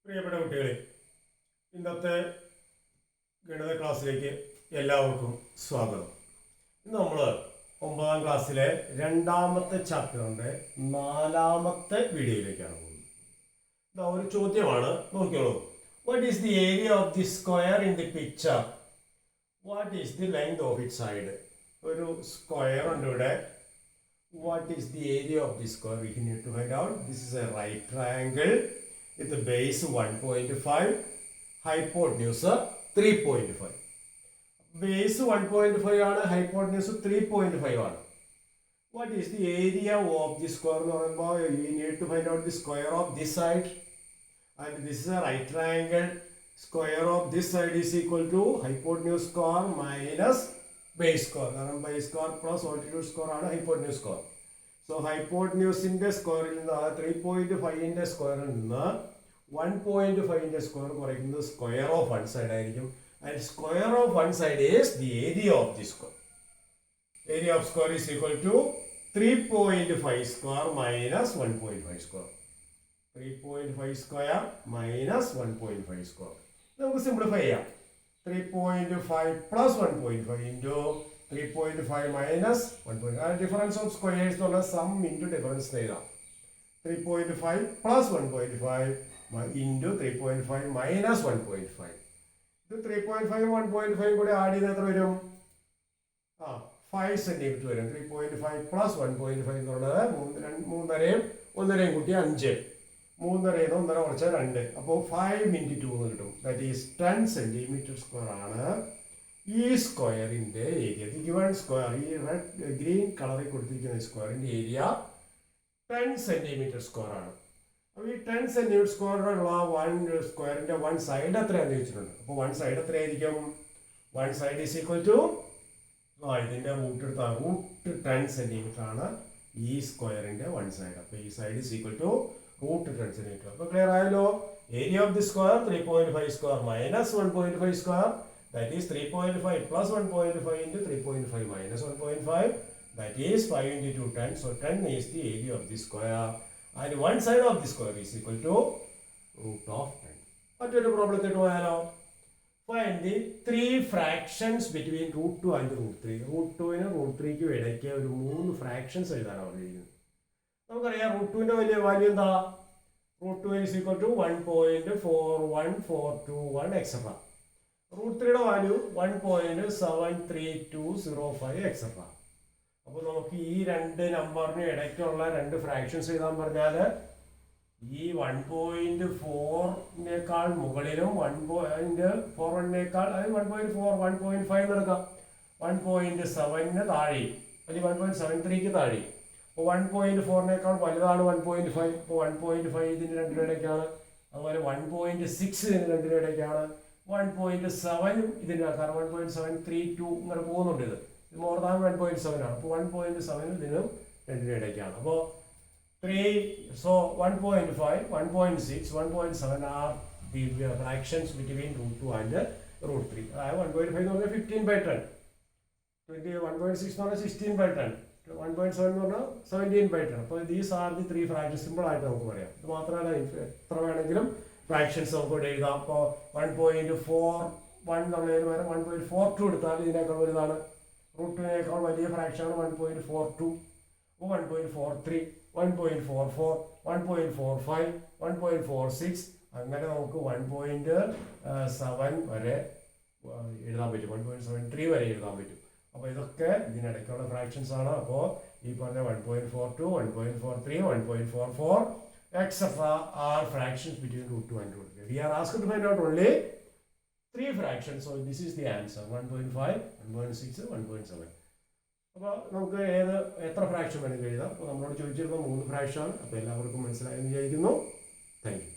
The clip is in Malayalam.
പ്രിയപ്പെട്ട കുട്ടികളെ, ഇന്നത്തെ ഗണിത ക്ലാസ്സിലേക്ക് എല്ലാവർക്കും സ്വാഗതം. ഇന്ന് നമ്മൾ 9ാം ക്ലാസ്സിലെ രണ്ടാമത്തെ ചാപ്റ്ററിന്റെ 4ാമത്തെ വീഡിയോയിലേക്കാണ് പോകുന്നത്. ഇതാ ഒരു ചോദ്യമാണ്, നോക്കിയോളൂ. What is the area of the square in the picture? What is the length of it side? ഒരു സ്ക്വയർ ഉണ്ട് ഇവിടെ. What is the area of this square? We need to find out. This is a right triangle with the base 1.5, hypotenuse 3.5. Base 1.5 ആണ്, hypotenuse 3.5 ആണ്. What is the area of this square? എന്ന് പറയുമ്പോൾ we need to find out the square of this side. And this is a right triangle. Square of this side is equal to hypotenuse square minus base square. കാരണം base square plus altitude square ആണ് hypotenuse square. So hypotenuse സ്ക്വയറിൽ നിന്ന് 3.5 സ്ക്വയറിൽ നിന്ന് 1.5 സ്ക്വയർ കുറയ്ക്കുന്നത് സ്ക്വയർ ഓഫ് വൺ സൈഡ് ആയിരിക്കും. And square of one side is the area of the square. Area of square is equal to 3.5 square minus 1.5 square. 3.5 square minus 1.5 square. നമുക്ക് സിംപ്ലിഫൈ ചെയ്യാം. 3.5 plus 1.5 into 3.5 minus 1.5. Difference of squares എന്ന് പറഞ്ഞാൽ സം ഇൻറ്റു ഡിഫറൻസ് എഴുതാം. 3.5 plus 1.5 into 3.5 minus 1.5. ഇത് 3.5 1.5 കൂടെ ആഡ് ചെയ്ത് എത്ര വരും? 5 സെന്റിമീറ്റർ വരും. 3.5 plus 1.5 എന്ന് പറയുന്നത് 3.5 കൂട്ടി 5. 3.5 1.5 കുറച്ച് 2. അപ്പോൾ 5 into 2 എന്ന് കിട്ടും. ദാറ്റ് ഈസ് 10 സെന്റിമീറ്റർ സ്ക്വയർ ആണ് ഈ സ്ക്വയറിന്റെ ഏരിയ. ദി ഗിവൺ സ്ക്വയർ, ഈ ഗ്രീൻ കളറിൽ കൊടുത്തിരിക്കുന്ന സ്ക്വയറിന്റെ ഏരിയ 10 സെന്റിമീറ്റർ സ്ക്വയർ ആണ്. അപ്പോൾ ഈ 10 സെന്റിമീറ്റർ സ്ക്വയറിലുള്ള സ്ക്വയറിന്റെ വൺ സൈഡ് എത്രയാണെന്ന് ചോദിച്ചിട്ടുണ്ട്. അപ്പോൾ വൺ സൈഡ് എത്രയായിരിക്കും? One side is equal to ഇതിന്റെ റൂട്ട് എടുത്ത റൂട്ട് 10 സെന്റിമീറ്റർ ആണ് ഈ സ്ക്വയറിന്റെ വൺ സൈഡ്. അപ്പോൾ ഈ side is equal to root 10 centimetre. അപ്പോൾ ക്ലിയർ ആയല്ലോ. Area of the square 3.5 square minus 1.5 square. That is 3.5 plus 1.5 into 3.5 minus 1.5. That is 5 into 2, 10. So 10 is the area of the square. And one side of the square is equal to root of 10. മറ്റൊരു പ്രോബ്ലത്തിൽ പോയാലോ? Find the three fractions between root 2 and root 3. root 2നും root 3ക്കും ഇടയ്ക്ക് ഒരു 3 ഫ്രാക്ഷൻസ് എഴുതാനാണ് പറഞ്ഞിരിക്കുന്നത്. നമുക്കറിയാം root 2ന്റെ വലിയ വാല്യൂ എന്താ? root 2 is equal to 1.41421 etc. root 3യുടെ വാല്യൂ 1.73205 എക്സെട്ര. അപ്പോൾ നമുക്ക് ഈ രണ്ട് നമ്പറിന് ഇടയ്ക്കുള്ള രണ്ട് ഫ്രാക്ഷൻസ് എഴുതാൻ പറഞ്ഞാൽ ഈ 1.4നേക്കാൾ മുകളിലും 1.41നേക്കാൾ അത് 1.4 1.5 എടുക്കാം. 1.7ന് താഴെ അല്ലെങ്കിൽ 1.73ക്ക് താഴെ. അപ്പോൾ 1.4നേക്കാൾ വലുതാണ് 1.5. ഇപ്പോൾ 1.5 ഇതിന് രണ്ടിനും ഇടയ്ക്കാണ്. അതുപോലെ 1.6 ഇതിന് രണ്ടിനും ഇടയ്ക്കാണ്. 1.7 ഇതിന് കാരണം 1.732 ഇങ്ങനെ പോകുന്നുണ്ട്. ഇത് മോർ ദാൻ 1.7 ആണ്. അപ്പോൾ 1.7 ഇതിനും രണ്ടിനും ഇടയ്ക്കാണ്. അപ്പോൾ 1.5 1.6 1.7 are the fractions between root 2 and root 3. അതായത് 1.5 എന്ന് പറഞ്ഞാൽ 15/10, 1.6 എന്ന് പറഞ്ഞാൽ 16/10, 1.7 എന്ന് പറഞ്ഞാൽ 17/10. അപ്പോൾ these are the 3 fractions. Simple ആയിട്ട് നമുക്ക് പറയാം. ഇത് മാത്രമല്ല എത്ര വേണമെങ്കിലും ഫ്രാക്ഷൻസ് നമുക്ക് ഇവിടെ എഴുതാം. അപ്പോൾ 1.41 എന്നുള്ളതിന് പകരം 1.42 എടുത്താൽ ഇതിനേക്കാൾ വലുതാണ്. റൂട്ട് 2നേക്കാൾ വലിയ ഫ്രാക്ഷനാണ് 1.42. അപ്പോൾ 1.43 1.44 1.45 1.46 അങ്ങനെ നമുക്ക് 1.7 വരെ എഴുതാൻ പറ്റും. 1.73 വരെ എഴുതാൻ പറ്റും. അപ്പോൾ ഇതൊക്കെ ഇതിനിടയ്ക്കുള്ള ഫ്രാക്ഷൻസ് ആണ്. അപ്പോൾ ഈ പറഞ്ഞ 1.42 1.43 1.44 etc. are fractions between root 2 and root 3. We are asked to find out only 3 fractions. So this is the answer. 1.5 1.6 1.7. അപ്പോൾ നമുക്ക് എത്ര ഫ്രാക്ഷൻ വേണമെങ്കിൽ എഴുതാം. അപ്പോൾ നമ്മളോട് ചോദിച്ചിരുന്നത് 3 ഫ്രാക്ഷൻ ആണ്. അപ്പോൾ എല്ലാവർക്കും മനസ്സിലായെന്ന് വിചാരിക്കുന്നു. Thank you.